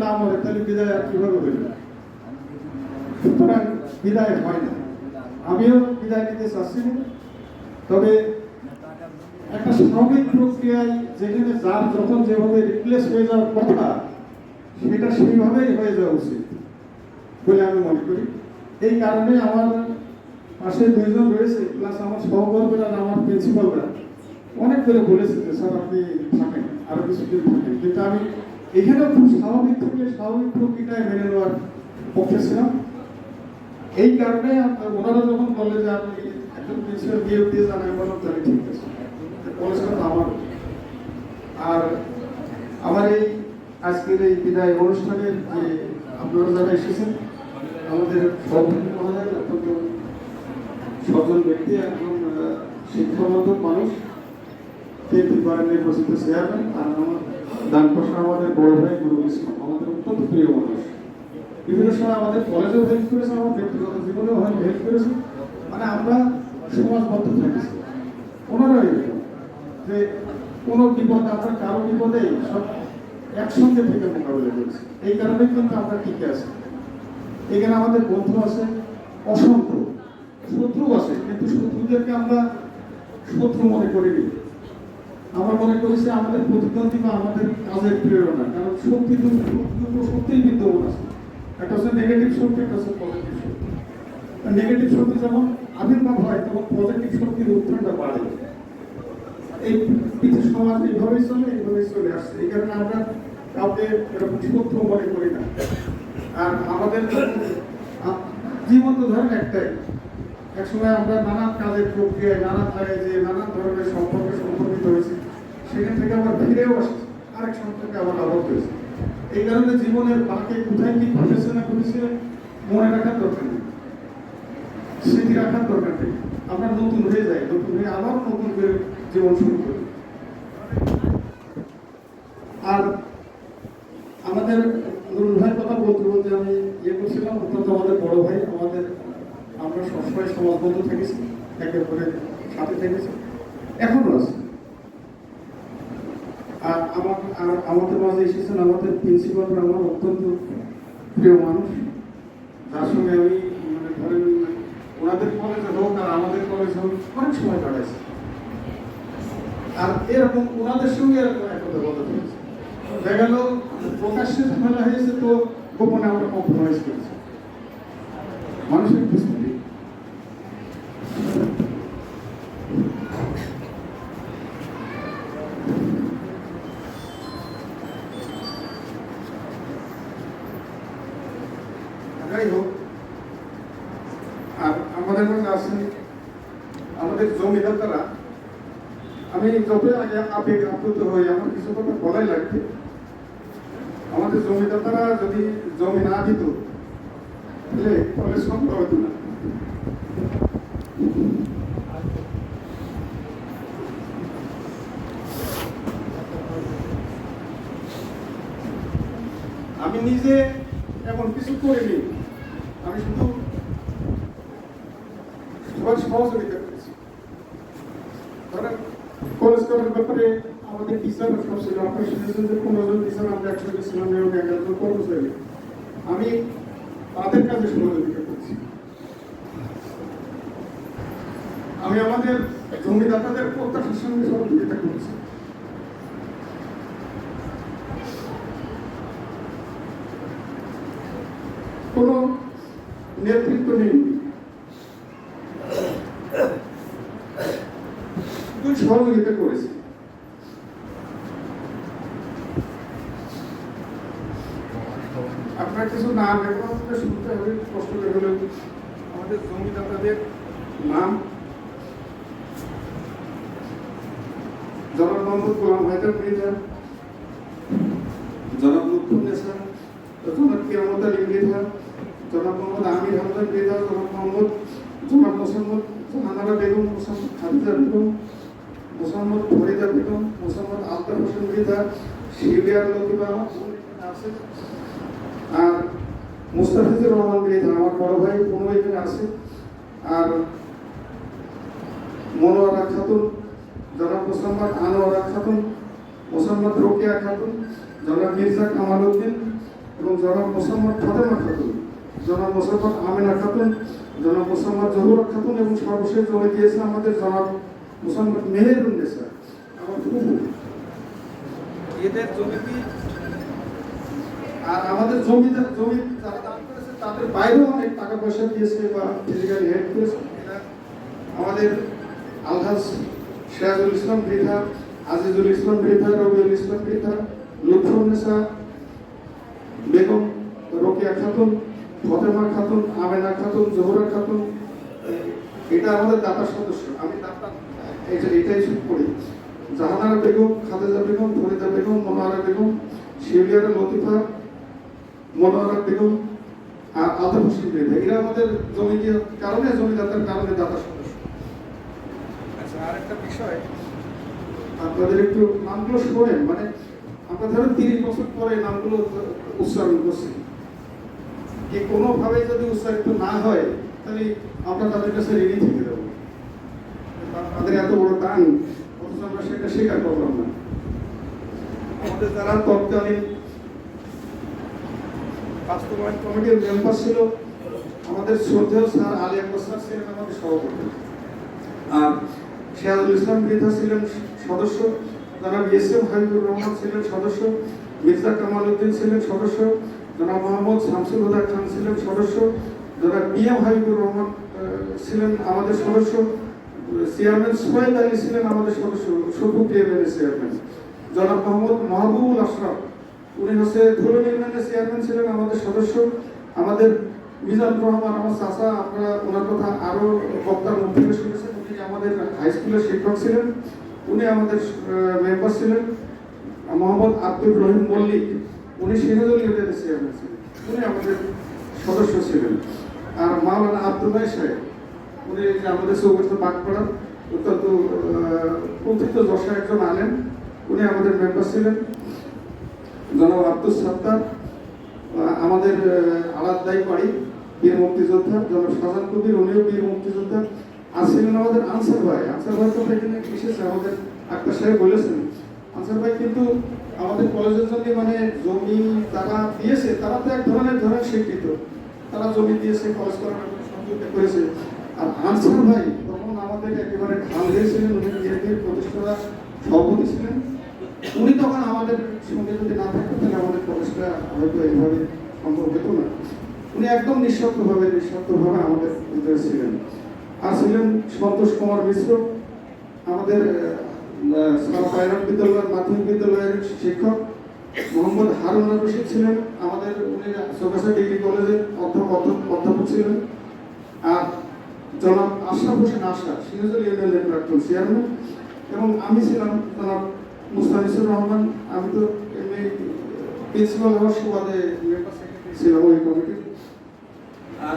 না মরে তাহলে বিদায় আর কিভাবে হইল? সুতরাং বিদায় হয় না। আমিও বিদায় নিতে চাচ্ছি না, তবে একটা স্বাভাবিক প্রক্রিয়ায় যেখানে যার যখন যেভাবে রিপ্লেস হয়ে যাওয়ার কথা সেটা সেইভাবেই হয়ে যাওয়া উচিত বলে আমি মনে করি। এই কারণে আমার পাশে দুইজন রয়েছে, প্লাস আমার সহকর্মীরা, আমার প্রিন্সিপালরা অনেক করে বলেছে যে স্যার আপনি থাকেন, আরো কিছুদিন থাকেন, কিন্তু আমি এখানেও খুব স্বাভাবিক থেকে স্বাভাবিক প্রক্রিয়ায় মেনে নেওয়ার পক্ষে ছিলাম। এই কারণে ওনারা যখন বলে যে আপনি একজন প্রিন্সিপাল দিয়ে জানাই, বললাম তাহলে ঠিক আছে, কলেজটা তো আমার। আর আমার এই আজকের এই বিদায় অনুষ্ঠানের যে আপনারা যারা এসেছেন, আমাদের সভাপতি মহোদয় অত্যন্ত সজ্জন ব্যক্তি, একজন শিক্ষাবন্ধক মানুষ, নির্বাচিত চেয়ারম্যান, আর আমার ডান পাশে আমাদের বড় ভাই নুরুল ইসলাম, আমাদের অত্যন্ত প্রিয় মানুষ। বিভিন্ন সময় আমাদের কলেজেও হেল্প করেছে, আমার ব্যক্তিগত জীবনেও হেল্প করেছে। মানে আমরা সমাজবদ্ধ থাকেছি। ওনারা যে কোনো বিপদ, আমরা কারো বিপদেই সব একসঙ্গে থেকে মোকাবিলা করেছি। এই কারণে কিন্তু আমরা টিকে আছি। এখানে আমাদের বন্ধু আছে অসংখ্য, শত্রু আছে, কিন্তু শত্রুদেরকে আমরা শত্রু মনে করিনি। আমরা মনে করেছি আমাদের প্রতিদ্বন্দ্বী বা আমাদের কাজের প্রেরণা, কারণ শক্তি দুটো সত্যিই বিদ্যমান আছে। একটা হচ্ছে নেগেটিভ শক্তি, একটা হচ্ছে পজিটিভ শক্তি। নেগেটিভ শক্তি যখন আবির্ভাব হয় তখন পজিটিভ শক্তির উত্থানটা বাড়ে। এই পৃথিবীর সমাজ এইভাবেই চলে আসছে। এই কারণে আমরা কাউকে এরকম শত্রু মনে করি না। আর আমাদের জীবন তো ধরেন একটাই, একসময় আমরা নানান কাজের প্রক্রিয়ায়, নানান জায়গায় যে নানান ধরনের সম্পর্কিত হয়েছে, সেখান থেকে আবার ফিরেও আসছে, আরেক সম্পর্কে আবার আবদ্ধ হয়েছে। এই কারণে জীবনের বাকি কোথায় কি ঘটেছে না ঘটেছে মনে রাখার দরকার নেই, স্মৃতি রাখার দরকার নেই। আমরা নতুন হয়ে যাই, নতুন হয়ে আবার নতুন করে জীবন শুরু করি। আর আমাদের নুরুল ভাইয়ের কথা বলতে বলতে আমি করছিলাম, অত্যন্ত আমাদের বড় ভাই, আমরা সবসময় সমাজবদ্ধ থেকেছি, একে অপরের সাথে থেকেছি, এখনো আছে। আর আমাদের মাঝে এসেছেন আমাদের প্রিন্সিপাল, আমার অত্যন্ত প্রিয় মানুষ, যার সঙ্গে আমি মানে ধরেন ওনাদের কলেজে হোক আর আমাদের কলেজে হোক অনেক সময় কাটাইছি। আর এরকম ওনাদের সঙ্গে এরকম একতা বলা হয়েছে, দেখা গেল প্রকাশ্যে ঝামেলা হয়েছে তো গোপনে আমরা কম্প্রোমাইজ করেছি। মানুষের উপস্থিতি যাই হোক। আর আমাদের মধ্যে আছেন আমাদের জমিদাতারা। আমি যতই আগে আবেগ আপ্লুত হই, আমার কিছু কথা বলাই লাগবে। আমাদের জমিদাতারা যদি জমি না দিত তাহলে কলেজ সম্ভব হতো না। আমি নিজে এমন কিছু করিনি, আমি শুধু সবার সহযোগিতা করেছি। ধরেন কলেজ করার ব্যাপারে আমাদের টিচার সব ছিল, আপনার শুনেছেন যে 15 জন টিচার, আমরা 100 ছিলাম এবং 11 জন কর্মচারী। আমি তাদের কাজে সহযোগিতা করছি। আমি আমাদের জমিদাতাদের প্রত্যাশার সঙ্গে সহযোগিতা করছি। কোন নেতৃত্ব নেই, সহযোগিতা করেছি। আপনার কিছু নাম এখন শুনতে হবে, কষ্ট করে হলেও আমাদের জমিদাতাদের নাম: জনাব মোহাম্মদ গোলাম হায়দার মৃধা, জনাব লুৎফুন্নেসা, জনাব কিয়ামত আলী মৃধা, জনাব মোহাম্মদ আমির হামজা মৃধা, জনাব মোসাম্মদ জাহানারা বেগম, মোসাম্মদ খাদিজা বেগম, মোসাম্মদ ফরিদা বেগম, মোসাম্মদ আলতাফ হোসেন মৃধা, শিবিয়ার লতিফা আছে, আর মুস্তাফিজুর রহমান মৃধা আমার বড় ভাই কোনো এখানে আছে, আর মনোয়ারা খাতুন, জনাব মোসাম্মদ আনোয়ারা খাতুন, মোসাম্মদ রোকেয়া খাতুন, জনাব মির্জা কামাল উদ্দিন, জনাব মোসাম্মদ ফাতেমা খাতুন, জনাব মোসাম্মদ আমেনা খাতুন, জনাব মোসাম্মদ জহুরা খাতুন এবং সর্বশেষ জমি দিয়েছে আমাদের জনাব মোসাম্মদ মেহেরুন্নেসা, আমার ফুফু। এদের জমিটি আর আমাদের জমি যারা দান করেছে তাদের বাইরেও অনেক টাকা পয়সা দিয়েছে বা ফিজিক্যালি হেল্প করেছে। আমাদের আলহাজ সিরাজুল ইসলাম বৃদ্ধা, আজিজুল ইসলাম বৃদ্ধা, রবিউল ইসলাম বৃদ্ধা, লুৎফুন্নেসা বেগম, রোকেয়া খাতুন, ফতেমা খাতুন, আমেনা খাতুন, জহুরা খাতুন, এটা আমাদের দাতার সদস্য। আমি দাতা এটাই শুরু করি। জাহানারা বেগম, খালেদা বেগম, ফরিদা বেগম, মনোয়ারা বেগম, শিউলিয়ারা লতিফা, মনোয়ারা বেগম আর আলতাফ হোসেন বৃদ্ধা, এরা আমাদের জমিদাতার কারণে দাতার সদস্য। আচ্ছা, আর একটা বিষয় আপনাদের একটু নামগুলো শোনেন, মানে আমরা ধরেন 30 বছর পরে নামগুলো উচ্চারণ করছি, কি কোনোভাবে যদি উচ্চারিত না হয় তাহলে আমরা তাদের কাছে ঋণী থেকে দেবো। তাদের এত বড় টান, অথচ আমরা সেটা স্বীকার করলাম না। আমাদের যারা তৎকালীন বাস্তবায়ন কমিটির মেম্বার ছিল, আমাদের শ্রদ্ধেয় স্যার আলী আকবর স্যার ছিলেন আমাদের সভাপতি, আর সিরাজুল ইসলাম বৃদ্ধা ছিলেন সদস্য, জনাব এস.এম. হাবিবুর রহমান ছিলেন সদস্য, মির্জা কামাল উদ্দিন ছিলেন সদস্য, জনাব মোহাম্মদ শামসুল হুদা খান ছিলেন সদস্য, জনাব বি.এম. হাবিবুর রহমান ছিলেন আমাদের সদস্য, চেয়ারম্যান সোহেদ আলী ছিলেন আমাদের সদস্য, সুপ্রিয় চেয়ারম্যান, জনাব মোহাম্মদ মাহবুবুল আশরাফ, উনি হচ্ছে ধুলো ইউনিয়নের চেয়ারম্যান ছিলেন আমাদের সদস্য, আমাদের মিজানুর রহমান আমার চাচা, আপনারা ওনার কথা আরো বক্তার মুখ থেকে শুনেছেন, উনি আমাদের হাই স্কুলের শিক্ষক ছিলেন, উনি আমাদের মেম্বার ছিলেন, মোহাম্মদ আব্দুর রহিম মল্লিক, উনি সিরাজুল ইউনিয়নের চেয়ারম্যান ছিলেন, উনি আমাদের সদস্য ছিলেন, আর মাওলানা আব্দুল্লাহ সাহেব, উনি যে আমাদের চৌকস্ত বাগপাড়া অত্যন্ত প্রথিত যশা একজন আলেম, উনি আমাদের মেম্বার ছিলেন, জনাব আব্দুল সত্তার আমাদের আলাদাই বাড়ি বীর মুক্তিযোদ্ধা, জনাব শাহজাহান কবির, উনিও বীর মুক্তিযোদ্ধা, আর ছিলেন আমাদের আনসার ভাই তো এখানে এসেছে, আমাদের আক্তার সাহেব বলেছেন আনসার ভাই কিন্তু আমাদের কলেজের জন্য মানে জমি তারা দিয়েছে, তারা তো এক ধরনের স্বীকৃত, তারা জমি দিয়েছে, কলেজ করার সহযোগিতা করেছে। আর আনসার ভাই তখন আমাদের একেবারে ঢাল হয়েছিলেন, উনি বিএনপির প্রতিষ্ঠাতা সভাপতি ছিলেন, উনি তখন আমাদের সঙ্গে যদি না থাকতেন তাহলে আমাদের কলেজটা হয়তো এইভাবে সম্ভব হতো না। উনি একদম নিঃস্বার্থভাবে আমাদের ভিতরে ছিলেন। আর ছিলেন সন্তোষ কুমার মিশ্র, আমাদের বিদ্যালয়ের মাধ্যমিক বিদ্যালয়ের শিক্ষক, মোহাম্মদ হারুন রশিদ ছিলেন আমাদের, উনি চৌগাছা ডিগ্রি কলেজের অধ্যাপক ছিলেন, আর জনাব আশরাফ হোসেন আশা, সিরাজুল ইউনিয়নের প্রাক্তন চেয়ারম্যান, এবং আমি ছিলাম জনাব মুস্তাফিজুর রহমান, আমি তো এমনি প্রিন্সিপাল হওয়ার সুবাদে মেম্বার সেক্রেটারি ছিলাম ওই কমিটির। আর